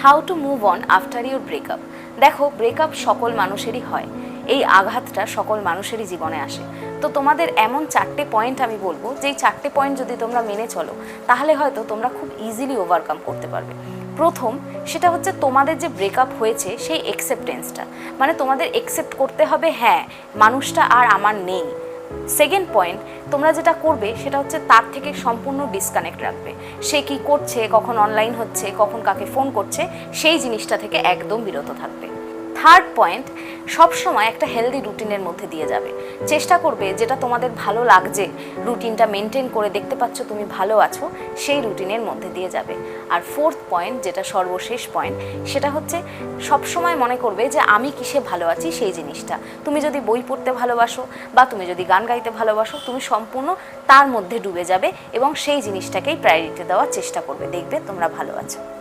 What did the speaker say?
How to move on after your breakup. দেখো, breakup সকল মানুষেরই হয়, এই আঘাতটা সকল মানুষেরই জীবনে আসে। তো তোমাদের এমন 4টে পয়েন্ট আমি বলবো, যেই 4টে পয়েন্ট যদি তোমরা মেনে চলো তাহলে হয়তো তোমরা খুব ইজিলি ওভারকাম করতে পারবে। প্রথম, সেটা হচ্ছে তোমাদের যে ব্রেকআপ হয়েছে সেই অ্যাকসেপ্টেন্সটা, মানে তোমাদের অ্যাকসেপ্ট করতে হবে হ্যাঁ মানুষটা আর আমার নেই। সেকেন্ড পয়েন্ট, তোমরা যেটা করবে সেটা হচ্ছে তার থেকে সম্পূর্ণ ডিসকানেক্ট রাখবে। সে কি করছে, কখন অনলাইন হচ্ছে, কখন কাকে ফোন করছে, সেই জিনিসটা থেকে একদম বিরত থাকবে। থার্ড পয়েন্ট, সবসময় একটা হেলদি রুটিনের মধ্যে দিয়ে যাবে। চেষ্টা করবে যেটা তোমাদের ভালো লাগছে, রুটিনটা মেনটেন করে দেখতে পাচ্ছ তুমি ভালো আছো, সেই রুটিনের মধ্যে দিয়ে যাবে। আর ফোর্থ পয়েন্ট, যেটা সর্বশেষ পয়েন্ট, সেটা হচ্ছে সবসময় মনে করবে যে আমি কিসে ভালো আছি সেই জিনিসটা। তুমি যদি বই পড়তে ভালোবাসো বা তুমি যদি গান গাইতে ভালোবাসো, তুমি সম্পূর্ণ তার মধ্যে ডুবে যাবে এবং সেই জিনিসটাকেই প্রায়োরিটি দেওয়ার চেষ্টা করবে, দেখবে তোমরা ভালো আছো।